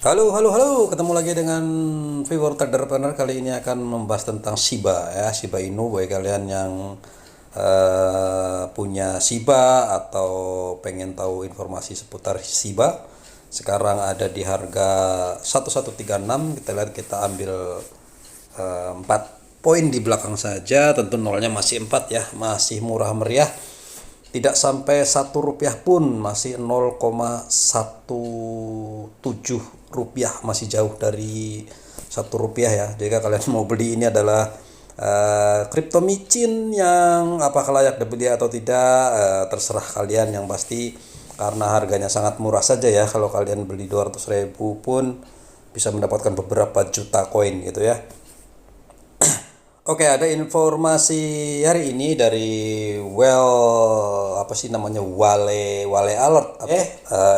Halo, halo, halo. Ketemu lagi dengan Vivor Traderpreneur. Kali ini akan membahas tentang Shiba ya, Shiba Inu. Bagi kalian yang punya Shiba atau pengen tahu informasi seputar Shiba, sekarang ada di harga 1136. Kita lihat, kita ambil 4 poin di belakang saja. Tentu nolnya masih 4 ya, masih murah meriah, tidak sampai Rp1 pun, masih 0,17 rupiah, masih jauh dari Rp1 ya. Jika kalian mau beli, ini adalah kripto micin yang apakah layak dibeli atau tidak, terserah kalian. Yang pasti karena harganya sangat murah saja ya, kalau kalian beli 200.000 pun bisa mendapatkan beberapa juta koin gitu ya. Oke, ada informasi hari ini dari apa sih namanya, Wale Wale Alert.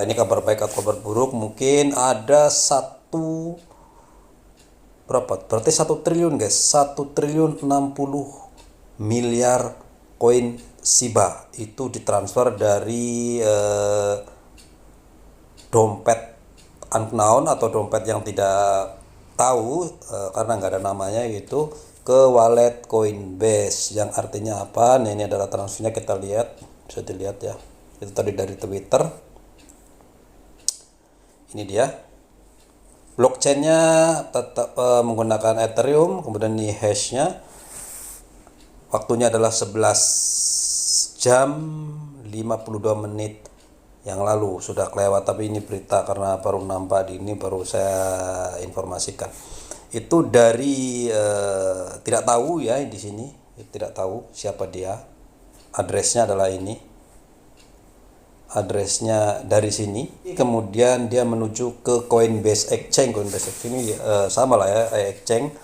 Ini kabar baik atau kabar buruk? Mungkin ada berapa? Berarti 1 triliun guys, 1 triliun 60 miliar koin Shiba itu ditransfer dari dompet unknown atau dompet yang tidak tahu, karena nggak ada namanya gitu, ke wallet Coinbase. Yang artinya apa? Nah, ini adalah transfernya, kita lihat, bisa dilihat ya, itu tadi dari Twitter. Ini dia, blockchainnya tetap menggunakan Ethereum. Kemudian ini hashnya, waktunya adalah 11 jam 52 menit yang lalu, sudah kelewat, tapi ini berita karena baru nampak di ini, baru saya informasikan. Itu dari tidak tahu ya, di sini tidak tahu siapa dia. Addressnya adalah ini, addressnya dari sini. Kemudian dia menuju ke Coinbase Exchange. Coinbase Exchange ini sama lah ya, exchange,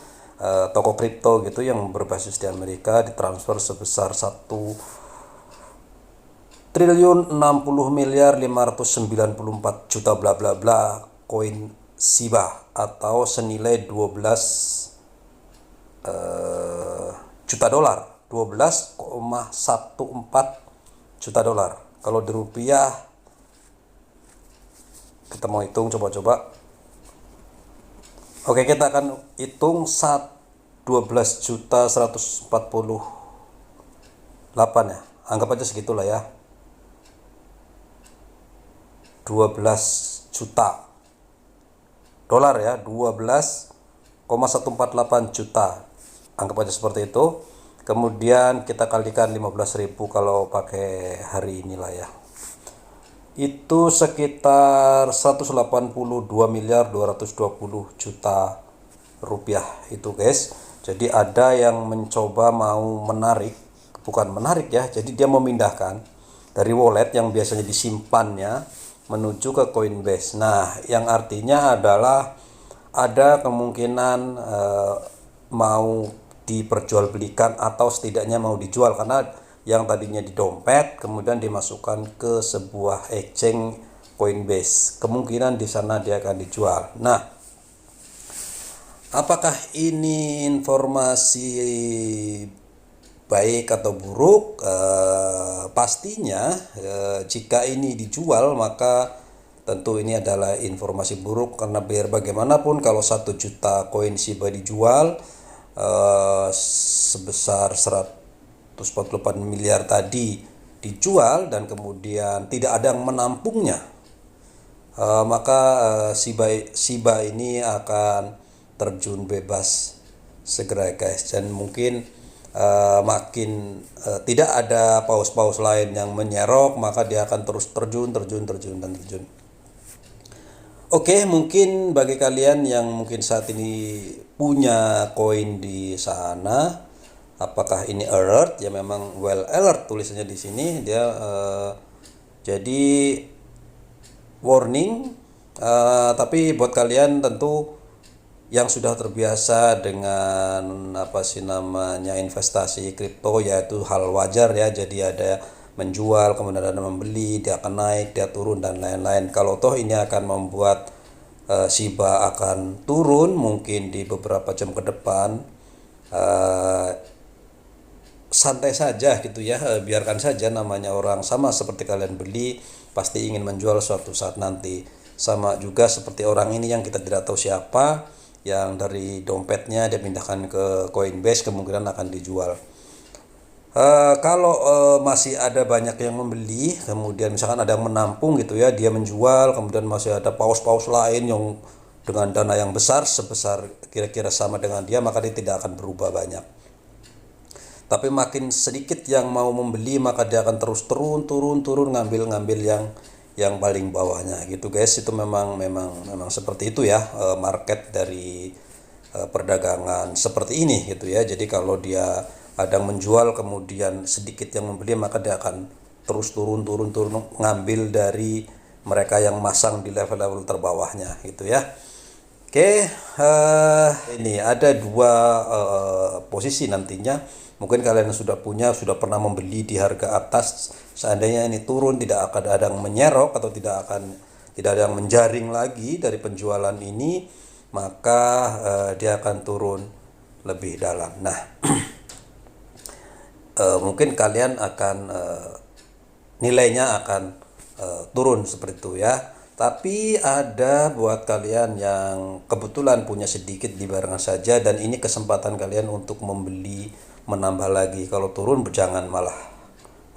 toko kripto gitu yang berbasis di Amerika. Ditransfer sebesar 1 triliun 60 miliar 594 juta bla bla bla koin Shiba, atau senilai 12 juta dolar, 12,14 juta dolar. Kalau di rupiah kita mau hitung, coba-coba. Oke, kita akan hitung 12 juta 148 ya, anggap aja segitulah ya, 12 juta dolar ya, 12,148 juta, anggap aja seperti itu. Kemudian kita kalikan 15.000 kalau pakai hari inilah ya, itu sekitar 182 miliar 220 juta rupiah itu guys. Jadi ada yang mencoba mau menarik, bukan menarik ya, jadi dia memindahkan dari wallet yang biasanya disimpannya menuju ke Coinbase. Nah, yang artinya adalah ada kemungkinan mau diperjualbelikan atau setidaknya mau dijual, karena yang tadinya di dompet kemudian dimasukkan ke sebuah exchange Coinbase. Kemungkinan di sana dia akan dijual. Nah, apakah ini informasi baik atau buruk? Pastinya jika ini dijual, maka tentu ini adalah informasi buruk, karena biar bagaimanapun kalau 1 juta koin Shiba dijual sebesar 148 miliar tadi dijual, dan kemudian tidak ada yang menampungnya, maka Shiba ini akan terjun bebas segera guys. Dan mungkin makin tidak ada paus-paus lain yang menyerok, maka dia akan terus terjun. Oke, mungkin bagi kalian yang mungkin saat ini punya koin di sana, apakah ini alert? Ya memang well alert tulisannya di sini. Dia jadi warning, tapi buat kalian tentu yang sudah terbiasa dengan apa sih namanya investasi kripto, yaitu hal wajar ya. Jadi ada menjual, kemudian ada membeli, dia akan naik, dia turun, dan lain-lain. Kalau toh ini akan membuat Shiba akan turun mungkin di beberapa jam ke depan, santai saja gitu ya, biarkan saja, namanya orang sama seperti kalian beli, pasti ingin menjual suatu saat nanti. Sama juga seperti orang ini yang kita tidak tahu siapa, yang dari dompetnya dia pindahkan ke Coinbase, kemungkinan akan dijual. Kalau masih ada banyak yang membeli, kemudian misalkan ada yang menampung gitu ya, dia menjual, kemudian masih ada paus-paus lain yang dengan dana yang besar, sebesar kira-kira sama dengan dia, maka dia tidak akan berubah banyak. Tapi makin sedikit yang mau membeli, maka dia akan terus turun ngambil yang paling bawahnya gitu guys. Itu memang seperti itu ya, market dari perdagangan seperti ini gitu ya. Jadi kalau dia ada yang menjual kemudian sedikit yang membeli, maka dia akan terus turun ngambil dari mereka yang masang di level-level terbawahnya gitu ya. Oke, ini ada dua posisi nantinya. Mungkin kalian sudah pernah membeli di harga atas. Seandainya ini turun, tidak akan ada yang menyerok atau tidak ada yang menjaring lagi dari penjualan ini, maka dia akan turun lebih dalam. Nah, mungkin kalian akan nilainya akan turun seperti itu ya. Tapi ada buat kalian yang kebetulan punya sedikit di barengan saja, dan ini kesempatan kalian untuk membeli, menambah lagi. Kalau turun jangan malah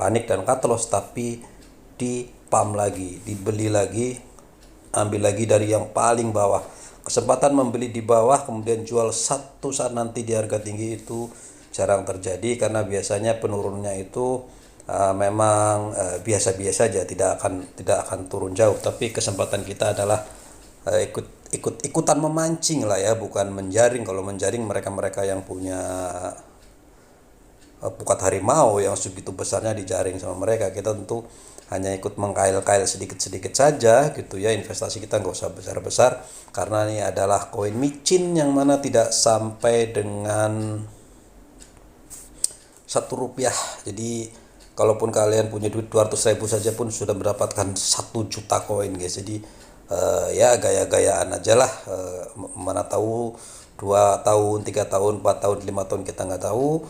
panik dan cut loss, tapi di pump lagi, dibeli lagi, ambil lagi dari yang paling bawah. Kesempatan membeli di bawah kemudian jual satu saat nanti di harga tinggi itu jarang terjadi, karena biasanya penurunnya itu memang biasa-biasa saja, tidak akan turun jauh. Tapi kesempatan kita adalah ikutan memancing lah ya, bukan menjaring. Kalau menjaring mereka yang punya pukat harimau yang segitu besarnya dijaring sama mereka. Kita tentu hanya ikut mengkail-kail sedikit-sedikit saja gitu ya. Investasi kita nggak usah besar-besar, karena ini adalah koin micin yang mana tidak sampai dengan Rp1. Jadi kalaupun kalian punya duit 200.000 saja pun sudah mendapatkan 1 juta koin guys. Jadi ya gaya-gayaan aja lah. Mana tahu 2 tahun, 3 tahun, 4 tahun, 5 tahun, kita nggak tahu.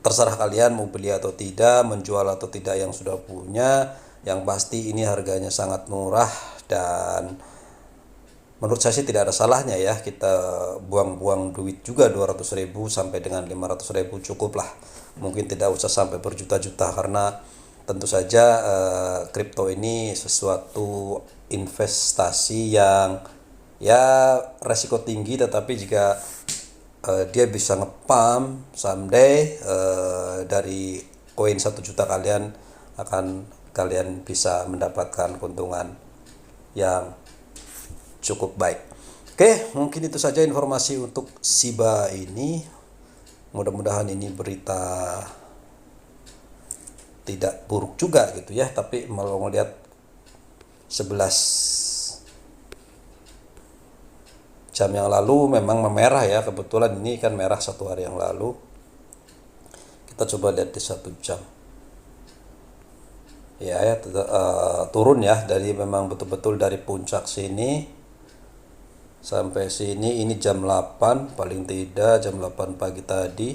Terserah kalian mau beli atau tidak, menjual atau tidak yang sudah punya. Yang pasti ini harganya sangat murah, dan menurut saya sih tidak ada salahnya ya kita buang-buang duit juga. 200.000 sampai dengan 500.000 cukup lah. Mungkin tidak usah sampai berjuta-juta, karena tentu saja kripto ini sesuatu investasi yang ya resiko tinggi, tetapi jika dia bisa ngepump someday, dari koin 1 juta kalian bisa mendapatkan keuntungan yang cukup baik. Oke, mungkin itu saja informasi untuk Shiba ini. Mudah-mudahan ini berita tidak buruk juga gitu ya. Tapi kalau melihat 11 jam yang lalu memang memerah ya. Kebetulan ini kan merah 1 hari yang lalu. Kita coba lihat di 1 jam. Ya, turun ya, dari memang betul-betul dari puncak sini sampai sini. Ini jam 8 paling tidak, jam 8 pagi tadi.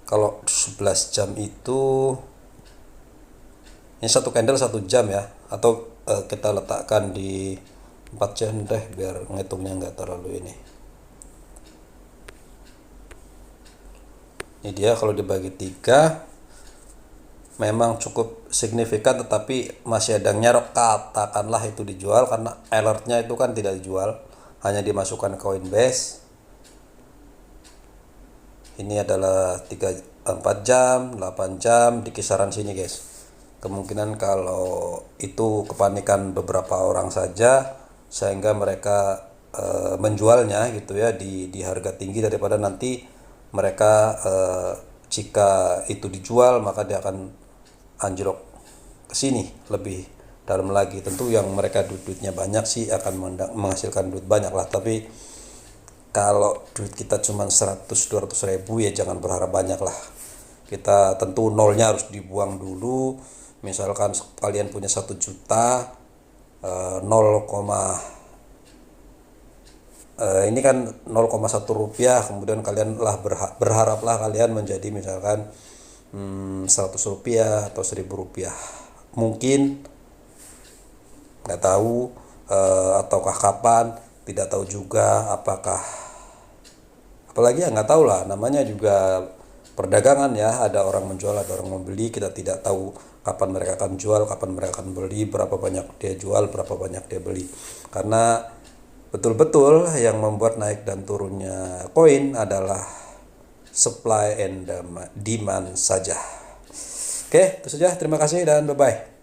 Kalau 11 jam itu, ini satu candle 1 jam ya, atau kita letakkan di 4 jam deh biar ngitungnya nggak terlalu ini. Ini dia kalau dibagi 3 memang cukup signifikan, tetapi masih ada yang nyerok. Katakanlah itu dijual, karena alertnya itu kan tidak dijual, hanya dimasukkan ke Coinbase. Ini adalah 4 jam, 8 jam di kisaran sini guys. Kemungkinan kalau itu kepanikan beberapa orang saja, sehingga mereka menjualnya gitu ya di harga tinggi, daripada nanti mereka jika itu dijual maka dia akan anjlok ke sini lebih dalam lagi. Tentu yang mereka duitnya banyak sih akan menghasilkan duit banyak lah, tapi kalau duit kita cuma 100-200 ribu ya jangan berharap banyak lah. Kita tentu nolnya harus dibuang dulu. Misalkan kalian punya 1 juta, 0, ini kan 0,1 rupiah, kemudian kalian lah berharaplah kalian menjadi misalkan 100 rupiah atau 1000 rupiah mungkin, nggak tahu, ataukah kapan, tidak tahu juga. Apalagi ya nggak tahu lah, namanya juga perdagangan ya, ada orang menjual, ada orang membeli, kita tidak tahu kapan mereka akan jual, kapan mereka akan beli, berapa banyak dia jual, berapa banyak dia beli. Karena betul-betul yang membuat naik dan turunnya koin adalah supply and demand saja. Oke, itu saja. Terima kasih dan bye-bye.